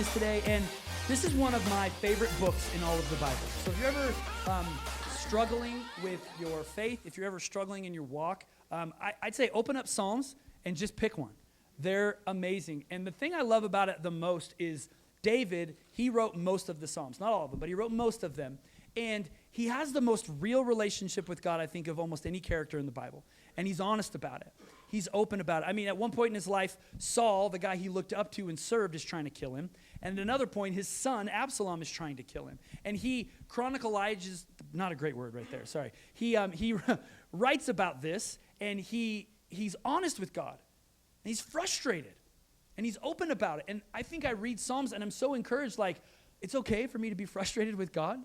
Psalms today, and this is one of my favorite books in all of the Bible. So if you're ever struggling with your faith, if you're ever struggling in your walk, I'd say open up Psalms and just pick one. They're amazing. And the thing I love about it the most is David, he wrote most of the Psalms. Not all of them, but he wrote most of them. And he has the most real relationship with God, I think, of almost any character in the Bible. And he's honest about it. He's open about it. I mean, at one point in his life, Saul, the guy he looked up to and served, is trying to kill him. And at another point, his son, Absalom, is trying to kill him. And he chronicalizes, not a great word right there, sorry. He writes about this, and he's honest with God. And he's frustrated. And he's open about it. And I think I read Psalms, and I'm so encouraged, like, it's okay for me to be frustrated with God?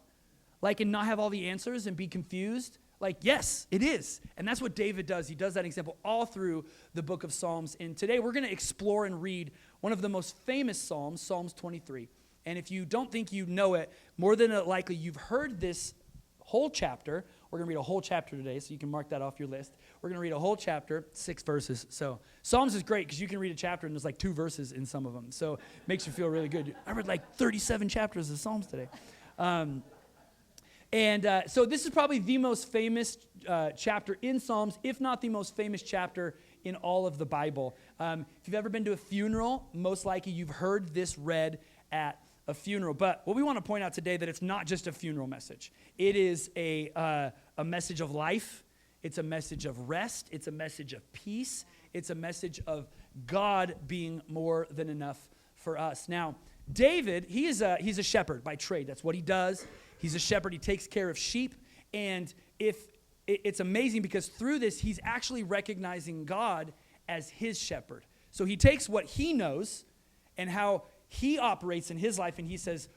Like, and not have all the answers and be confused? Like, yes, it is. And that's what David does. He does that example all through the book of Psalms. And today we're going to explore and read one of the most famous Psalms, Psalms 23. And if you don't think you know it, more than likely you've heard this whole chapter. We're going to read a whole chapter today, so you can mark that off your list. We're going to read a whole chapter, 6 verses. So Psalms is great because you can read a chapter and there's like 2 verses in some of them. So it makes you feel really good. I read like 37 chapters of Psalms today. So this is probably the most famous chapter in Psalms, if not the most famous chapter in all of the Bible. If you've ever been to a funeral, most likely you've heard this read at a funeral. But what we want to point out today that it's not just a funeral message. It is a message of life. It's a message of rest. It's a message of peace. It's a message of God being more than enough for us. Now, David, he's a shepherd by trade. That's what he does. He's a shepherd. He takes care of sheep. And it's amazing because through this, he's actually recognizing God as his shepherd. So he takes what he knows and how he operates in his life, and he says,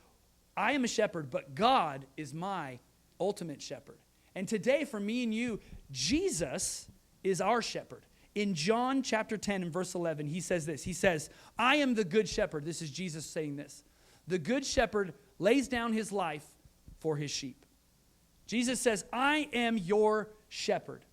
I am a shepherd, but God is my ultimate shepherd. And today, for me and you, Jesus is our shepherd. In John chapter 10 and verse 11, he says this. He says, I am the good shepherd. This is Jesus saying this. The good shepherd lays down his life for his sheep. Jesus says, I am your shepherd.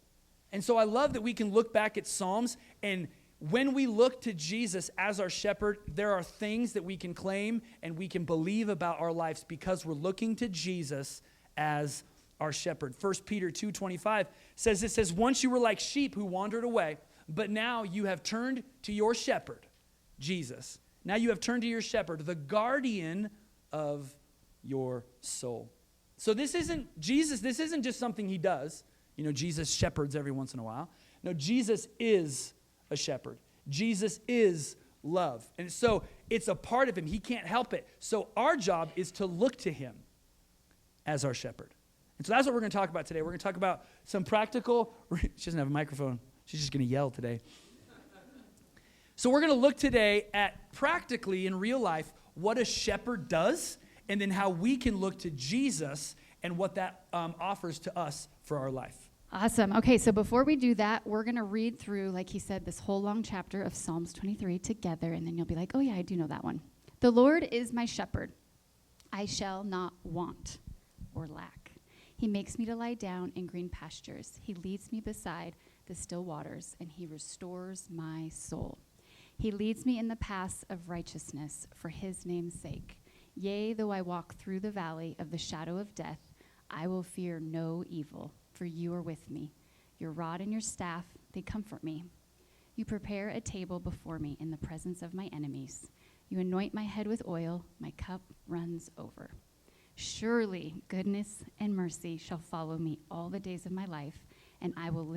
And so I love that we can look back at Psalms, and when we look to Jesus as our shepherd, there are things that we can claim and we can believe about our lives because we're looking to Jesus as our shepherd. 1 Peter 2:25 says, it says, once you were like sheep who wandered away, but now you have turned to your shepherd, Jesus. Now you have turned to your shepherd, the guardian of your soul. So this isn't just something he does. You know, Jesus shepherds every once in a while. No, Jesus is a shepherd. Jesus is love. And so it's a part of him. He can't help it. So our job is to look to him as our shepherd. And so that's what we're going to talk about today. We're going to talk about some practical, she doesn't have a microphone. She's just going to yell today. So we're going to look today at practically in real life what a shepherd does, and then how we can look to Jesus and what that offers to us for our life. Awesome. Okay, so before we do that, we're going to read through, like he said, this whole long chapter of Psalms 23 together, and then you'll be like, oh yeah, I do know that one. The Lord is my shepherd. I shall not want or lack. He makes me to lie down in green pastures. He leads me beside the still waters, and he restores my soul. He leads me in the paths of righteousness for his name's sake. Yea, though I walk through the valley of the shadow of death, I will fear no evil, for you are with me. Your rod and your staff, they comfort me. You prepare a table before me in the presence of my enemies. You anoint my head with oil, my cup runs over. Surely goodness and mercy shall follow me all the days of my life, and I will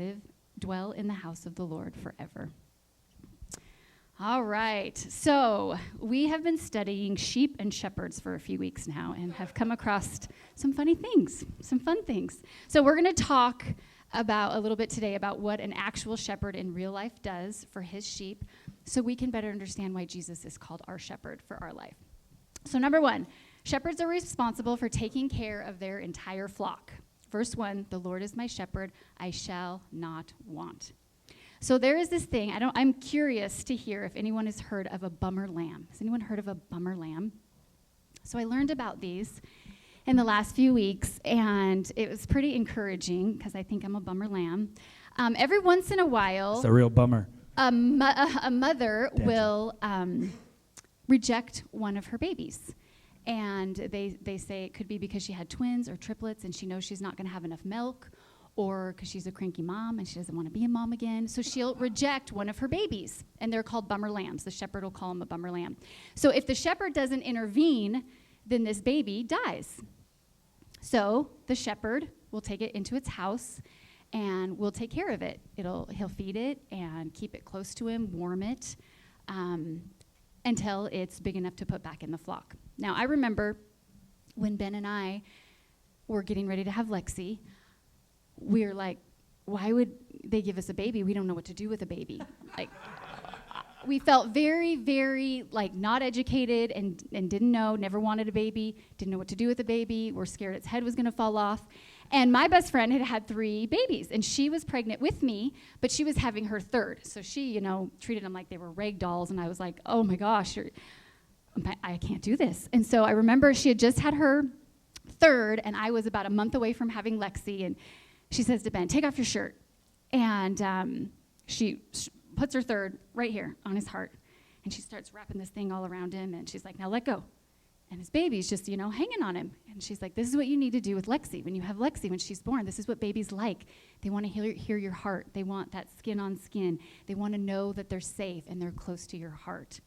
dwell in the house of the Lord forever. All right, so we have been studying sheep and shepherds for a few weeks now and have come across some funny things, some fun things. So we're going to talk about a little bit today about what an actual shepherd in real life does for his sheep so we can better understand why Jesus is called our shepherd for our life. So number 1, shepherds are responsible for taking care of their entire flock. Verse 1, the Lord is my shepherd, I shall not want. So there is this thing, I'm curious to hear if anyone has heard of a bummer lamb. Has anyone heard of a bummer lamb? So I learned about these in the last few weeks, and it was pretty encouraging because I think I'm a bummer lamb. Every once in a while, It's a real bummer. a mother will reject one of her babies. And they say it could be because she had twins or triplets and she knows she's not going to have enough milk, or because she's a cranky mom and she doesn't want to be a mom again. So she'll reject one of her babies, and they're called bummer lambs. The shepherd will call them a bummer lamb. So if the shepherd doesn't intervene, then this baby dies. So the shepherd will take it into its house and will take care of it. He'll feed it and keep it close to him, warm it, until it's big enough to put back in the flock. Now, I remember when Ben and I were getting ready to have Lexi, we were like, why would they give us a baby? We don't know what to do with a baby. Like, we felt very, very not educated and didn't know, never wanted a baby, didn't know what to do with a baby. We're scared its head was going to fall off. And my best friend had 3 babies, and she was pregnant with me, but she was having her third. So she, treated them like they were rag dolls, and I was like, oh my gosh, I can't do this. And so I remember she had just had her third, and I was about a month away from having Lexi, and she says to Ben, take off your shirt. And she puts her third right here on his heart, and she starts wrapping this thing all around him, and she's like, now let go. And his baby's just, hanging on him. And she's like, this is what you need to do with Lexi. When you have Lexi, when she's born, this is what babies like. They want to hear your heart. They want that skin on skin. They want to know that they're safe and they're close to your heart.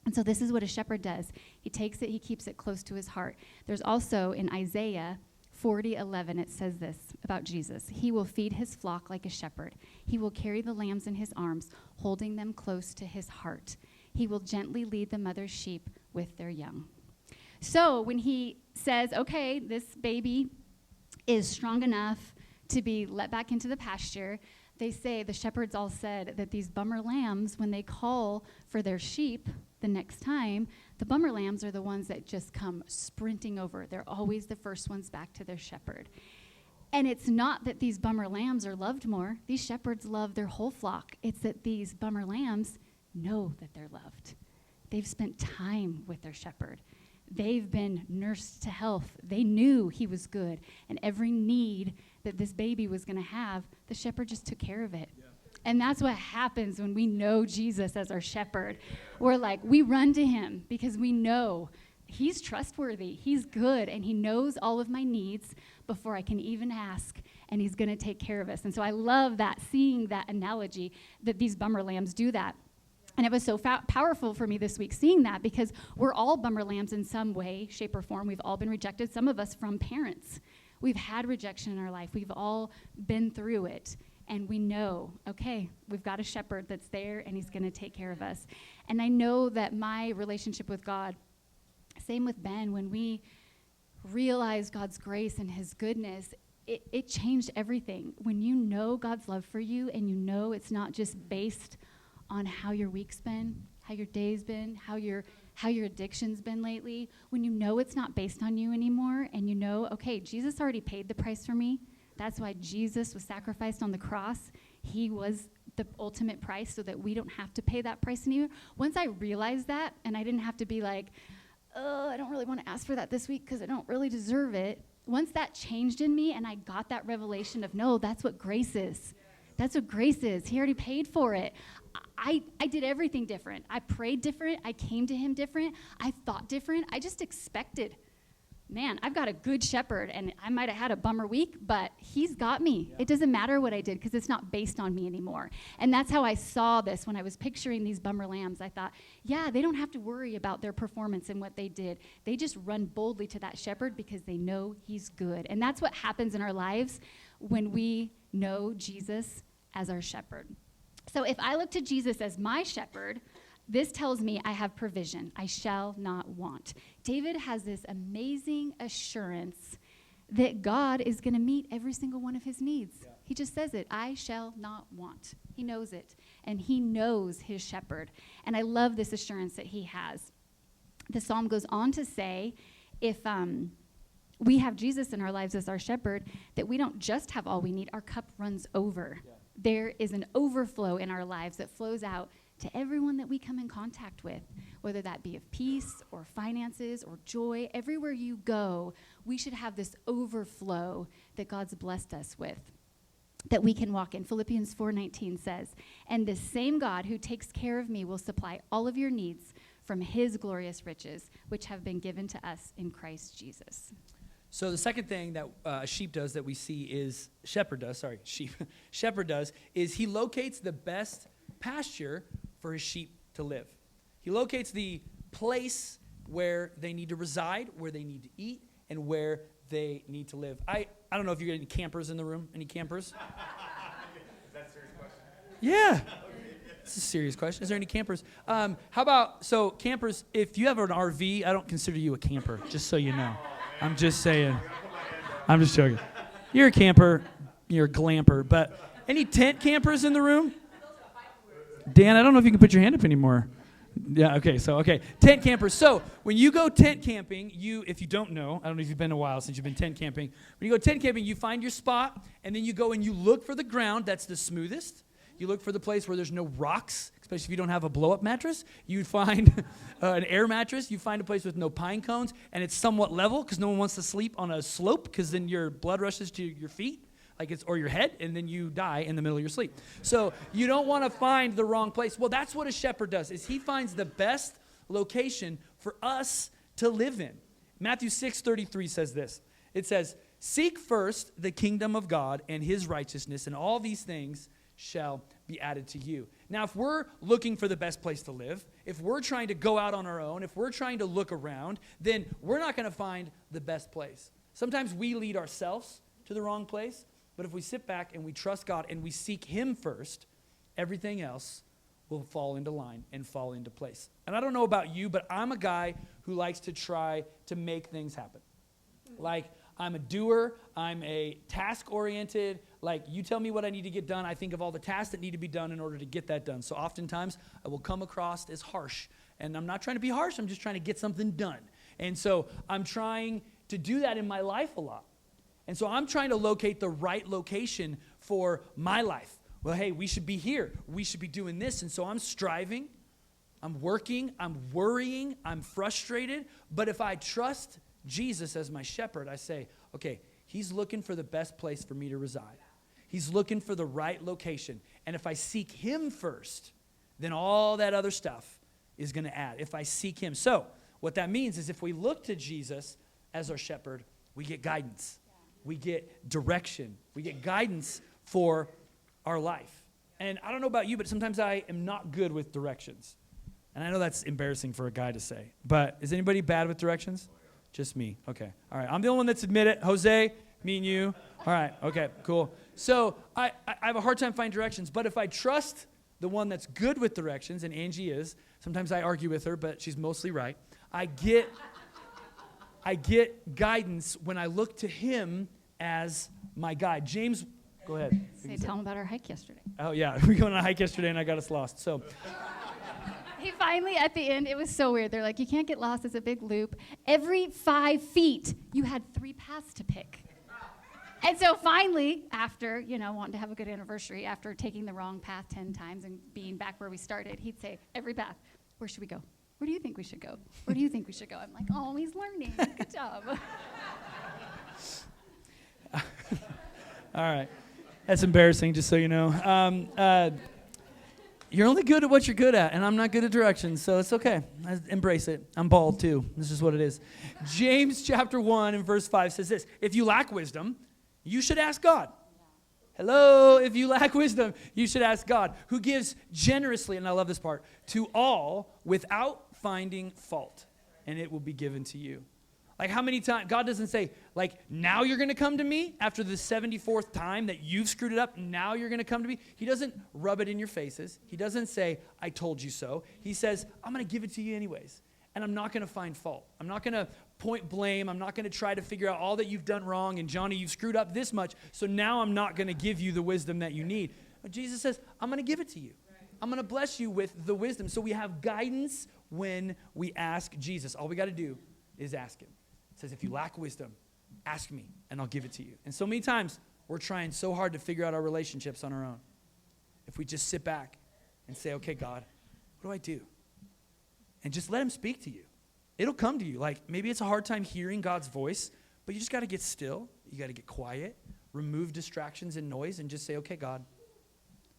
And so this is what a shepherd does. He takes it, he keeps it close to his heart. There's also in Isaiah 40:11, it says this about Jesus. He will feed his flock like a shepherd. He will carry the lambs in his arms, holding them close to his heart. He will gently lead the mother sheep with their young. So when he says, okay, this baby is strong enough to be let back into the pasture, they say, the shepherds all said that these bummer lambs, when they call for their sheep the next time, the bummer lambs are the ones that just come sprinting over. They're always the first ones back to their shepherd. And it's not that these bummer lambs are loved more. These shepherds love their whole flock. It's that these bummer lambs know that they're loved. They've spent time with their shepherd. They've been nursed to health. They knew he was good. And every need that this baby was going to have, the shepherd just took care of it. Yeah. And that's what happens when we know Jesus as our shepherd. We're like, we run to him because we know he's trustworthy. He's good. And he knows all of my needs before I can even ask. And he's going to take care of us. And so I love that, seeing that analogy that these bummer lambs do that. And it was so powerful for me this week seeing that, because we're all bummer lambs in some way, shape, or form. We've all been rejected, some of us from parents. We've had rejection in our life. We've all been through it. And we know, okay, we've got a shepherd that's there, and he's going to take care of us. And I know that my relationship with God, same with Ben, when we realized God's grace and his goodness, it changed everything. When you know God's love for you, and you know it's not just based on how your week's been, how your day's been, how your addiction's been lately, when you know it's not based on you anymore, and you know, okay, Jesus already paid the price for me. That's why Jesus was sacrificed on the cross. He was the ultimate price so that we don't have to pay that price anymore. Once I realized that, and I didn't have to be like, oh, I don't really want to ask for that this week because I don't really deserve it. Once that changed in me and I got that revelation of, no, that's what grace is. That's what grace is. He already paid for it. I did everything different. I prayed different. I came to him different. I thought different. I just expected, man, I've got a good shepherd, and I might have had a bummer week, but he's got me. Yeah. It doesn't matter what I did because it's not based on me anymore. And that's how I saw this when I was picturing these bummer lambs. I thought, yeah, they don't have to worry about their performance and what they did. They just run boldly to that shepherd because they know he's good. And that's what happens in our lives when we know Jesus as our shepherd. So if I look to Jesus as my shepherd, this tells me I have provision. I shall not want. David has this amazing assurance that God is going to meet every single one of his needs. Yeah. He just says it, I shall not want. He knows it, and he knows his shepherd. And I love this assurance that he has. The psalm goes on to say, if we have Jesus in our lives as our shepherd, that we don't just have all we need, our cup runs over. Yeah. There is an overflow in our lives that flows out to everyone that we come in contact with, whether that be of peace or finances or joy. Everywhere you go, we should have this overflow that God's blessed us with, that we can walk in. Philippians 4:19 says, and the same God who takes care of me will supply all of your needs from his glorious riches, which have been given to us in Christ Jesus. So the second thing that a shepherd does that we see is, shepherd does, is he locates the best pasture for his sheep to live. He locates the place where they need to reside, where they need to eat, and where they need to live. I don't know if you got any campers in the room. Any campers? Is that a serious question? Yeah. It's a serious question. Is there any campers? How about, so campers, if you have an RV, I don't consider you a camper, just so you know. I'm just saying. I'm just joking. You're a camper. You're a glamper. But any tent campers in the room? Dan, I don't know if you can put your hand up anymore. Yeah, okay, tent campers. So when you go tent camping, if you don't know, I don't know if you've been a while since you've been tent camping. When you go tent camping, you find your spot, and then you go and you look for the ground that's the smoothest. You look for the place where there's no rocks, especially if you don't have a blow-up mattress. You'd find an air mattress. You find a place with no pine cones, and it's somewhat level because no one wants to sleep on a slope because then your blood rushes to your feet. Or your head, and then you die in the middle of your sleep. So you don't want to find the wrong place. Well, that's what a shepherd does, is he finds the best location for us to live in. Matthew 6:33 says this. It says, "Seek first the kingdom of God and his righteousness, and all these things shall be added to you." Now, if we're looking for the best place to live, if we're trying to go out on our own, if we're trying to look around, then we're not going to find the best place. Sometimes we lead ourselves to the wrong place. But if we sit back and we trust God and we seek him first, everything else will fall into line and fall into place. And I don't know about you, but I'm a guy who likes to try to make things happen. Like, I'm a doer. I'm a task-oriented. Like, you tell me what I need to get done. I think of all the tasks that need to be done in order to get that done. So oftentimes, I will come across as harsh. And I'm not trying to be harsh. I'm just trying to get something done. And so I'm trying to do that in my life a lot. And so I'm trying to locate the right location for my life. Well, hey, we should be here. We should be doing this. And so I'm striving, I'm working, I'm worrying, I'm frustrated. But if I trust Jesus as my shepherd, I say, okay, he's looking for the best place for me to reside. He's looking for the right location. And if I seek him first, then all that other stuff is going to add. If I seek him. So what that means is if we look to Jesus as our shepherd, we get guidance. We get direction. We get guidance for our life. And I don't know about you, but sometimes I am not good with directions. And I know that's embarrassing for a guy to say. But is anybody bad with directions? Just me. Okay. All right. I'm the only one that's admitted. Jose, me and you. All right. Okay, cool. So I have a hard time finding directions. But if I trust the one that's good with directions, and Angie is, sometimes I argue with her, but she's mostly right. I get guidance when I look to him as my guide. James, go ahead. Tell him about our hike yesterday. Oh, yeah. We went on a hike yesterday, and I got us lost. So He finally, at the end, it was so weird. They're like, you can't get lost. It's a big loop. Every 5 feet, you had 3 paths to pick. And so finally, after, wanting to have a good anniversary, after taking the wrong path 10 times and being back where we started, he'd say, every path, where should we go? Where do you think we should go? Where do you think we should go? I'm like, oh, he's learning. Good job. All right. That's embarrassing, just so you know. You're only good at what you're good at, and I'm not good at directions, so it's okay. I embrace it. I'm bald, too. This is what it is. James chapter 1 and verse 5 says this: if you lack wisdom, you should ask God. Hello, if you lack wisdom, you should ask God, who gives generously, and I love this part, to all without finding fault, and it will be given to you. Like, how many times, God doesn't say, like, now you're going to come to me after the 74th time that you've screwed it up, now you're going to come to me. He doesn't rub it in your faces. He doesn't say, I told you so. He says, I'm going to give it to you anyways, and I'm not going to find fault. I'm not going to point blame. I'm not going to try to figure out all that you've done wrong, and Johnny, you've screwed up this much, so now I'm not going to give you the wisdom that you need. But Jesus says, I'm going to give it to you. I'm going to bless you with the wisdom. So we have guidance when we ask Jesus. All we got to do is ask him. It says, if you lack wisdom, ask me, and I'll give it to you. And so many times, we're trying so hard to figure out our relationships on our own. If we just sit back and say, okay, God, what do I do? And just let him speak to you. It'll come to you. Like, maybe it's a hard time hearing God's voice, but you just got to get still. You got to get quiet, remove distractions and noise, and just say, okay, God,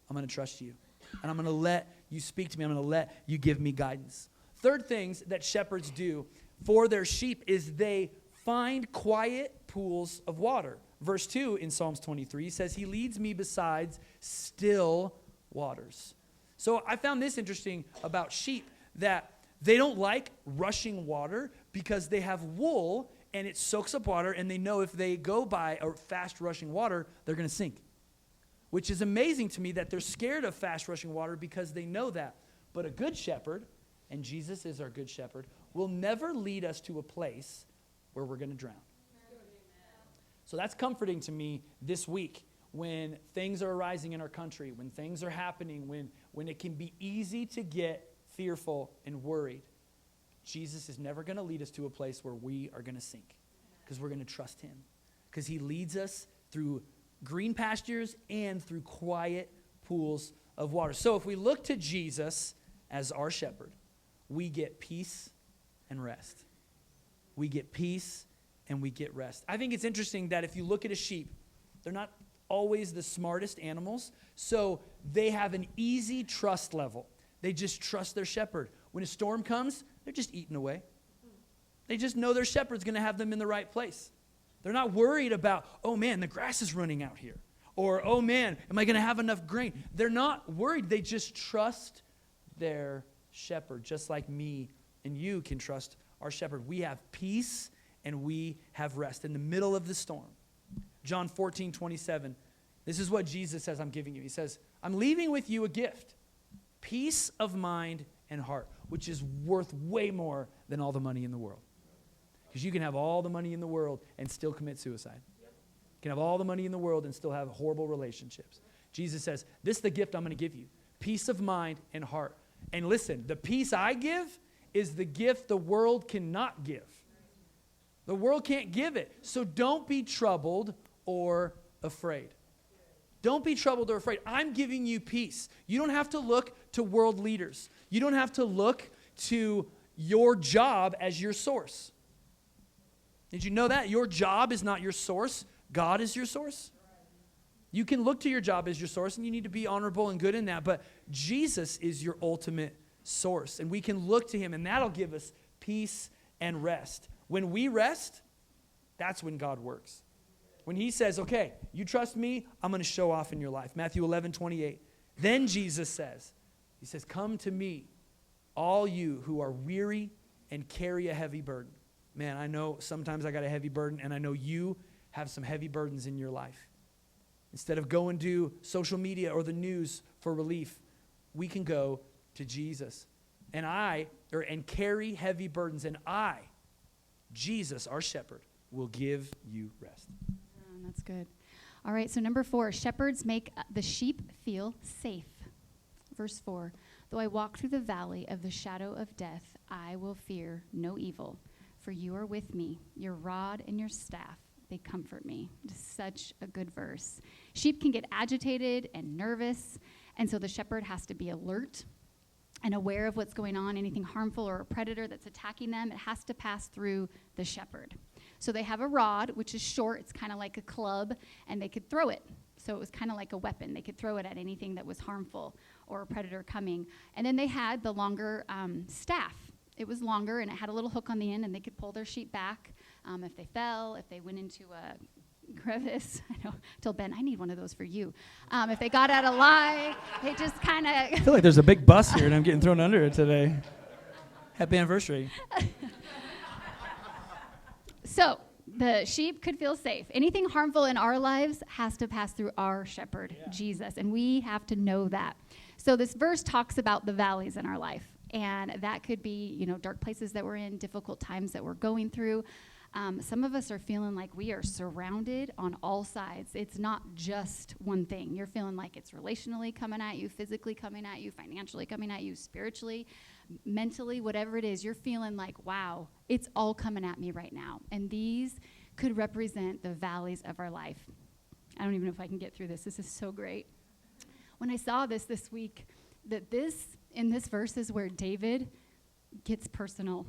I'm going to trust you. And I'm going to let you speak to me. I'm going to let you give me guidance. Third things that shepherds do for their sheep is they find quiet pools of water. Verse 2 in Psalms 23 says, he leads me beside still waters. So I found this interesting about sheep, that they don't like rushing water because they have wool and it soaks up water, and they know if they go by a fast rushing water, they're going to sink. Which is amazing to me that they're scared of fast rushing water because they know that. But a good shepherd, and Jesus is our good shepherd, will never lead us to a place where we're going to drown. So that's comforting to me this week when things are arising in our country, when things are happening, when it can be easy to get fearful and worried. Jesus is never going to lead us to a place where we are going to sink, because we're going to trust him, because he leads us through green pastures and through quiet pools of water. So if we look to Jesus as our shepherd, we get peace and rest. We get peace and we get rest. I think it's interesting that if you look at a sheep, they're not always the smartest animals, so they have an easy trust level. They just trust their shepherd. When a storm comes, they're just eating away. They just know their shepherd's going to have them in the right place. They're not worried about, oh man, the grass is running out here. Or, oh man, am I going to have enough grain? They're not worried. They just trust their shepherd, just like me and you can trust our shepherd. We have peace and we have rest in the middle of the storm. John 14:27. This is what Jesus says I'm giving you. He says, I'm leaving with you a gift, peace of mind and heart, which is worth way more than all the money in the world. Because you can have all the money in the world and still commit suicide. You can have all the money in the world and still have horrible relationships. Jesus says, this is the gift I'm going to give you, peace of mind and heart. And listen, the peace I give is the gift the world cannot give. The world can't give it. So don't be troubled or afraid. Don't be troubled or afraid. I'm giving you peace. You don't have to look to world leaders. You don't have to look to your job as your source. Did you know that? Your job is not your source. God is your source. You can look to your job as your source, and you need to be honorable and good in that. But Jesus is your ultimate source, and we can look to him, and that'll give us peace and rest. When we rest, that's when God works. When he says, okay, you trust me, I'm going to show off in your life. Matthew 11:28. Then Jesus says, he says, come to me, all you who are weary and carry a heavy burden. Man, I know sometimes I got a heavy burden, and I know you have some heavy burdens in your life. Instead of going to social media or the news for relief, we can go to Jesus. And carry heavy burdens, and I, Jesus, our shepherd, will give you rest. That's good. All right, so number 4, shepherds make the sheep feel safe. Verse 4, though I walk through the valley of the shadow of death, I will fear no evil, for you are with me. Your rod and your staff, they comfort me. Just such a good verse. Sheep can get agitated and nervous, and so the shepherd has to be alert and aware of what's going on, anything harmful or a predator that's attacking them. It has to pass through the shepherd. So they have a rod, which is short. It's kind of like a club, and they could throw it. So it was kind of like a weapon. They could throw it at anything that was harmful or a predator coming. And then they had the longer staff. It was longer, and it had a little hook on the end, and they could pull their sheep back if they fell, if they went into a crevice. I know. I told Ben, I need one of those for you. If they got out of line, they just kind of... I feel like there's a big bus here, and I'm getting thrown under it today. Happy anniversary. So the sheep could feel safe. Anything harmful in our lives has to pass through our shepherd, Jesus, and we have to know that. So this verse talks about the valleys in our life, and that could be, dark places that we're in, difficult times that we're going through. Some of us are feeling like we are surrounded on all sides. It's not just one thing. You're feeling like it's relationally coming at you, physically coming at you, financially coming at you, spiritually, mentally, whatever it is. You're feeling like, wow, it's all coming at me right now. And these could represent the valleys of our life. I don't even know if I can get through this. This is so great. When I saw this week, that in this verse is where David gets personal.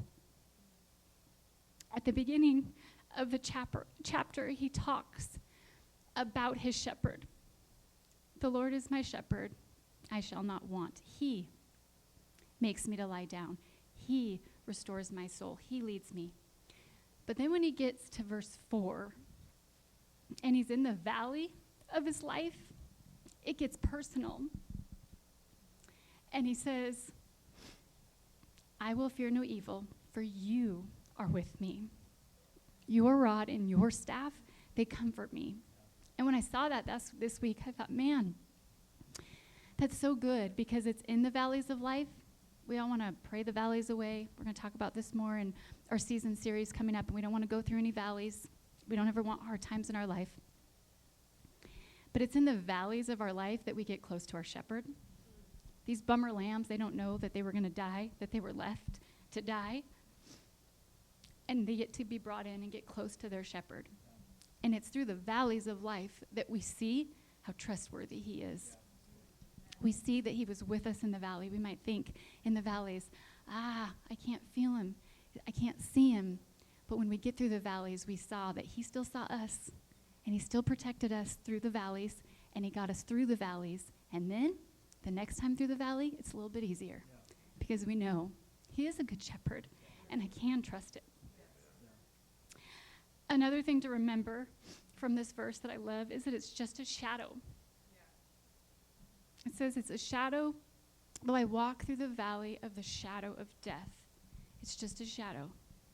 At the beginning of the chapter, he talks about his shepherd. The Lord is my shepherd, I shall not want. He makes me to lie down. He restores my soul. He leads me. But then when he gets to verse 4, and he's in the valley of his life, it gets personal. And he says, I will fear no evil, for you are with me. Your rod and your staff, they comfort me. And when I saw that this week, I thought, man, that's so good, because it's in the valleys of life. We all want to pray the valleys away. We're going to talk about this more in our season series coming up, and we don't want to go through any valleys. We don't ever want hard times in our life. But it's in the valleys of our life that we get close to our shepherd. These bummer lambs, they don't know that they were going to die, that they were left to die. And they get to be brought in and get close to their shepherd. And it's through the valleys of life that we see how trustworthy he is. We see that he was with us in the valley. We might think in the valleys, I can't feel him. I can't see him. But when we get through the valleys, we saw that he still saw us. And he still protected us through the valleys. And he got us through the valleys. And then the next time through the valley, it's a little bit easier. Because we know he is a good shepherd. And I can trust it. Another thing to remember from this verse that I love is that it's just a shadow. It says it's a shadow. Though I walk through the valley of the shadow of death, it's just a shadow.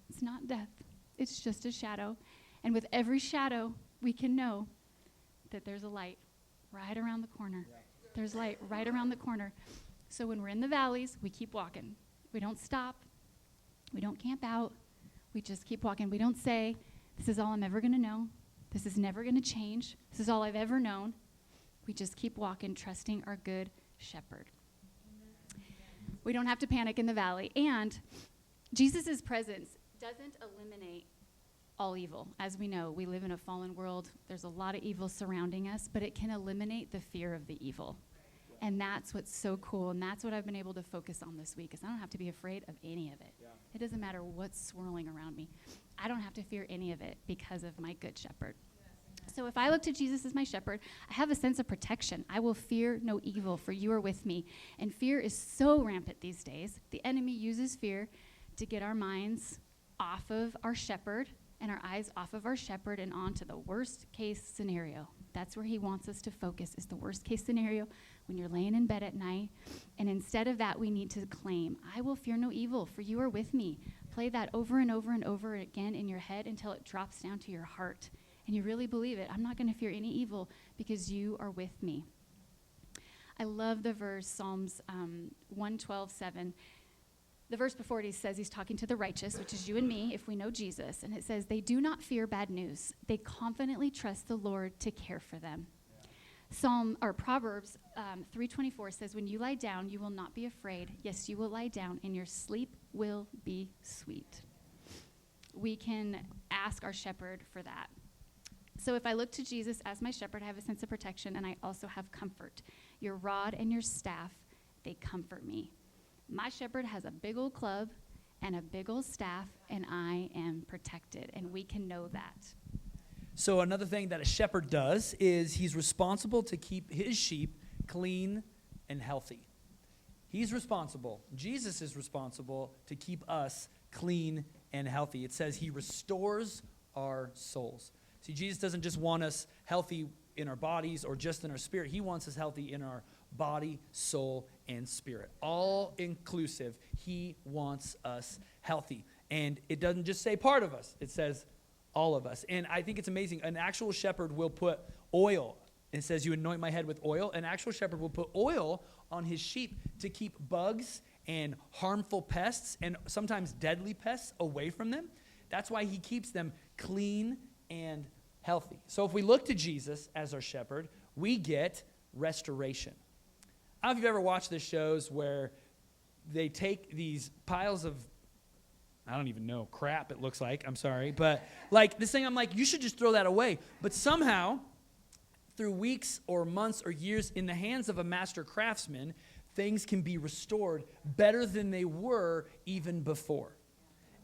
It's not death. It's just a shadow. And with every shadow, we can know that there's a light right around the corner. There's light right around the corner. So when we're in the valleys, we keep walking. We don't stop. We don't camp out. We just keep walking. We don't say, this is all I'm ever going to know. This is never going to change. This is all I've ever known. We just keep walking, trusting our good shepherd. We don't have to panic in the valley. And Jesus' presence doesn't eliminate all evil. As we know, we live in a fallen world. There's a lot of evil surrounding us, but it can eliminate the fear of the evil. And that's what's so cool. And that's what I've been able to focus on this week, is I don't have to be afraid of any of it. It doesn't matter what's swirling around me. I don't have to fear any of it because of my good shepherd. So if I look to Jesus as my shepherd, I have a sense of protection. I will fear no evil, for you are with me. And fear is so rampant these days. The enemy uses fear to get our minds off of our shepherd and our eyes off of our shepherd and onto the worst case scenario. That's where he wants us to focus, is the worst case scenario when you're laying in bed at night. And instead of that, we need to claim, I will fear no evil, for you are with me. Play that over and over and over again in your head until it drops down to your heart. And you really believe it. I'm not going to fear any evil because you are with me. I love the verse, Psalms 112:7. The verse before it, he says he's talking to the righteous, which is you and me, if we know Jesus. And it says, they do not fear bad news. They confidently trust the Lord to care for them. Proverbs 3:24 says, when you lie down, you will not be afraid. Yes, you will lie down, and your sleep will be sweet. We can ask our shepherd for that. So if I look to Jesus as my shepherd, I have a sense of protection, and I also have comfort. Your rod and your staff, they comfort me. My shepherd has a big old club and a big old staff, and I am protected, and we can know that. So another thing that a shepherd does is he's responsible to keep his sheep clean and healthy. He's responsible. Jesus is responsible to keep us clean and healthy. It says he restores our souls. See, Jesus doesn't just want us healthy in our bodies or just in our spirit. He wants us healthy in our body, soul, and spirit. All inclusive. He wants us healthy. And it doesn't just say part of us. It says all of us. And I think it's amazing. An actual shepherd will put oil. It says you anoint my head with oil. An actual shepherd will put oil on his sheep to keep bugs and harmful pests and sometimes deadly pests away from them. That's why he keeps them clean and healthy. So if we look to Jesus as our shepherd, we get restoration. I don't know if you've ever watched the shows where they take these piles of, I don't even know, crap it looks like, I'm sorry, but like this thing, I'm like, you should just throw that away. But somehow, through weeks or months or years in the hands of a master craftsman, things can be restored better than they were even before.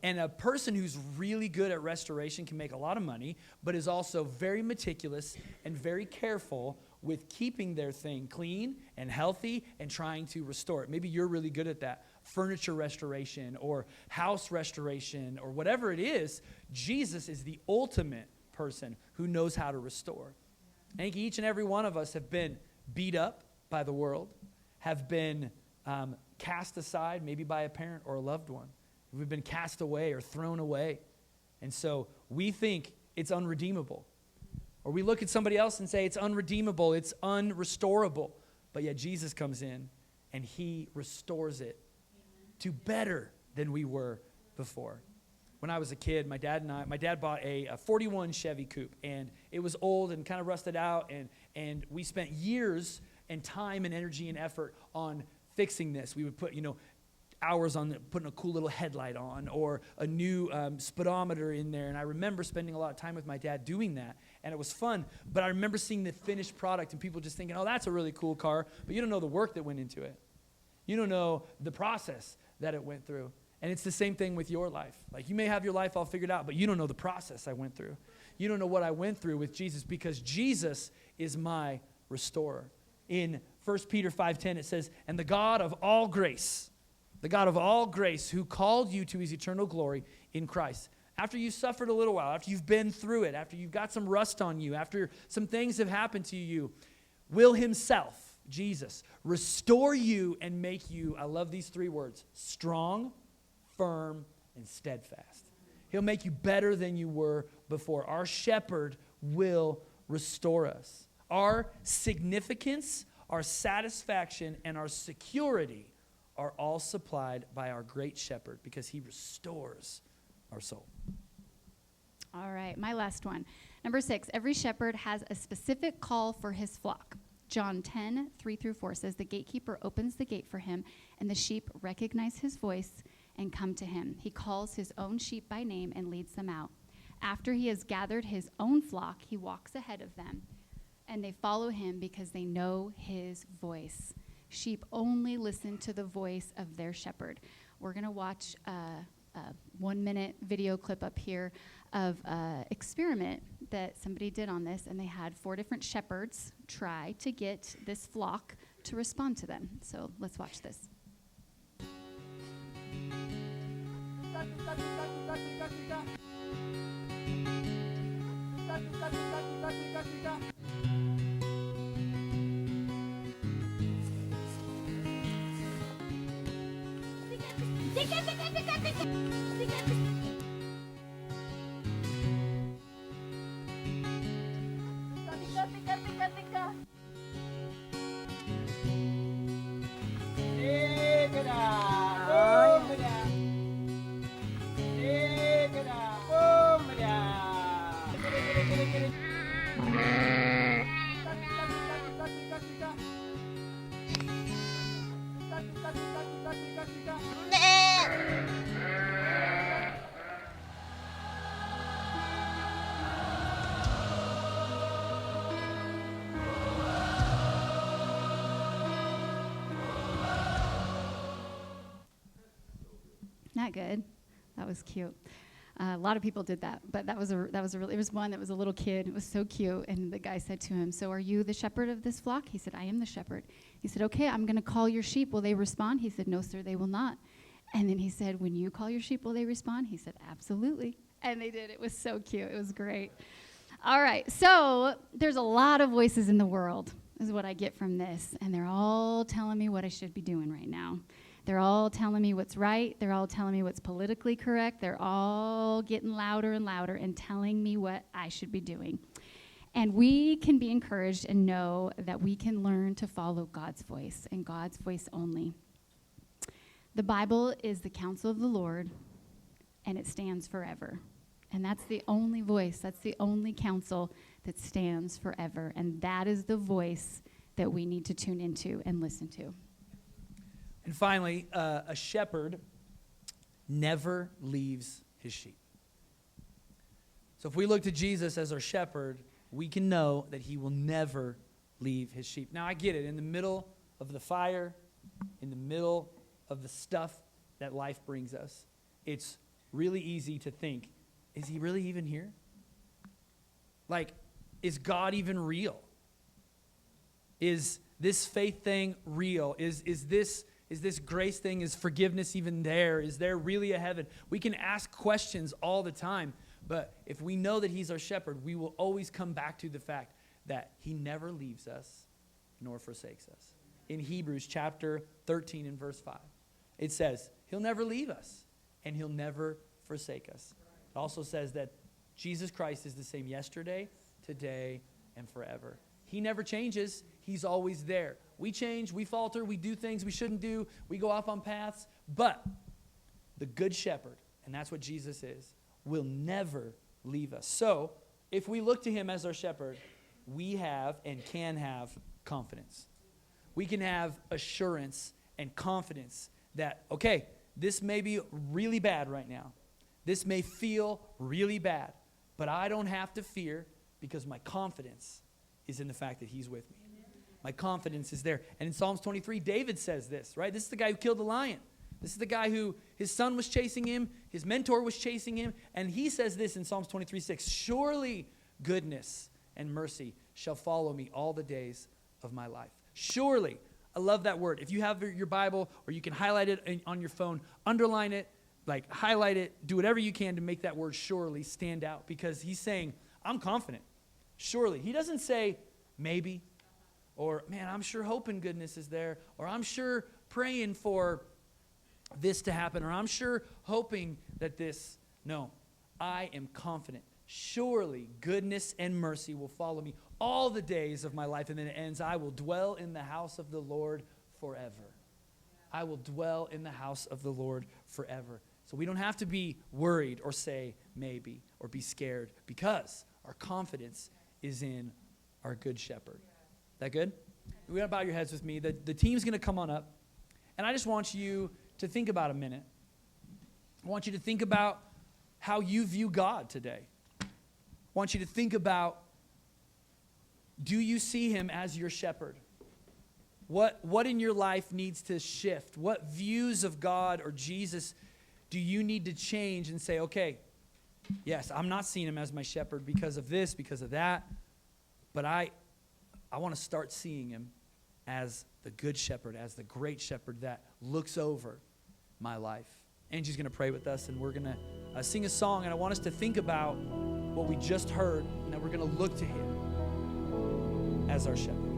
And a person who's really good at restoration can make a lot of money, but is also very meticulous and very careful with keeping their thing clean and healthy and trying to restore it. Maybe you're really good at that. Furniture restoration or house restoration or whatever it is, Jesus is the ultimate person who knows how to restore. I think each and every one of us have been beat up by the world, have been cast aside maybe by a parent or a loved one. We've been cast away or thrown away. And so we think it's unredeemable. Or we look at somebody else and say it's unredeemable, it's unrestorable. But yet Jesus comes in and he restores it to better than we were before. When I was a kid, my dad bought a 41 Chevy Coupe, and it was old and kind of rusted out, and we spent years and time and energy and effort on fixing this. We would put, hours on putting a cool little headlight on or a new speedometer in there. And I remember spending a lot of time with my dad doing that, and it was fun. But I remember seeing the finished product and people just thinking, oh, that's a really cool car, but you don't know the work that went into it. You don't know the process that it went through. And it's the same thing with your life. Like, you may have your life all figured out, but you don't know the process I went through. You don't know what I went through with Jesus, because Jesus is my restorer. In 1 Peter 5:10, it says, and the God of all grace, who called you to his eternal glory in Christ. After you suffered a little while, after you've been through it, after you've got some rust on you, after some things have happened to you, will himself, Jesus, restore you and make you, I love these three words, strong, firm, and steadfast. He'll make you better than you were before. Our shepherd will restore us. Our significance, our satisfaction, and our security are all supplied by our great shepherd, because he restores our soul. All right, my last one. Number 6, every shepherd has a specific call for his flock. John 10:3-4 says, the gatekeeper opens the gate for him, and the sheep recognize his voice and come to him. He calls his own sheep by name and leads them out. After he has gathered his own flock, he walks ahead of them, and they follow him because they know his voice. Sheep only listen to the voice of their shepherd. We're going to watch a 1-minute video clip up here of an experiment that somebody did on this, and they had 4 different shepherds try to get this flock to respond to them. So let's watch this. Not good. That was cute. A lot of people did that, but it was one that was a little kid. It was so cute, and the guy said to him, so are you the shepherd of this flock? He said, I am the shepherd. He said, okay, I'm going to call your sheep. Will they respond? He said, no, sir, they will not. And then he said, when you call your sheep, will they respond? He said, absolutely. And they did. It was so cute. It was great. All right, so there's a lot of voices in the world, is what I get from this, and they're all telling me what I should be doing right now. They're all telling me what's right. They're all telling me what's politically correct. They're all getting louder and louder and telling me what I should be doing. And we can be encouraged and know that we can learn to follow God's voice and God's voice only. The Bible is the counsel of the Lord, and it stands forever. And that's the only voice, that's the only counsel that stands forever. And that is the voice that we need to tune into and listen to. And finally, a shepherd never leaves his sheep. So if we look to Jesus as our shepherd, we can know that he will never leave his sheep. Now, I get it. In the middle of the fire, in the middle of the stuff that life brings us, it's really easy to think, is he really even here? Like, is God even real? Is this faith thing real? Is this grace thing, is forgiveness even there? Is there really a heaven? We can ask questions all the time, but if we know that he's our shepherd, we will always come back to the fact that he never leaves us nor forsakes us. In Hebrews chapter 13 and verse 5, it says, he'll never leave us and he'll never forsake us. It also says that Jesus Christ is the same yesterday, today, and forever. He never changes. He's always there. We change, we falter, we do things we shouldn't do, we go off on paths, but the good shepherd, and that's what Jesus is, will never leave us. So, if we look to him as our shepherd, we have and can have confidence. We can have assurance and confidence that, okay, this may be really bad right now. This may feel really bad, but I don't have to fear because my confidence is in the fact that he's with me. My confidence is there. And in Psalms 23, David says this, right? This is the guy who killed the lion. This is the guy who his son was chasing him, his mentor was chasing him, and he says this in Psalms 23:6, surely goodness and mercy shall follow me all the days of my life. Surely. I love that word. If you have your Bible or you can highlight it on your phone, underline it, like highlight it, do whatever you can to make that word surely stand out, because he's saying, I'm confident. Surely. He doesn't say maybe, or man, I'm sure hoping goodness is there, or I'm sure praying for this to happen, or I'm sure hoping that this. No, I am confident. Surely goodness and mercy will follow me all the days of my life. And then it ends, I will dwell in the house of the Lord forever. I will dwell in the house of the Lord forever. So we don't have to be worried or say maybe or be scared, because our confidence is in our good shepherd. That good? We're going to bow your heads with me. The team's going to come on up. And I just want you to think about a minute. I want you to think about how you view God today. I want you to think about, do you see him as your shepherd? What in your life needs to shift? What views of God or Jesus do you need to change and say, okay, yes, I'm not seeing him as my shepherd because of this, because of that, but I want to start seeing him as the good shepherd, as the great shepherd that looks over my life. Angie's going to pray with us, and we're going to sing a song, and I want us to think about what we just heard, and that we're going to look to him as our shepherd.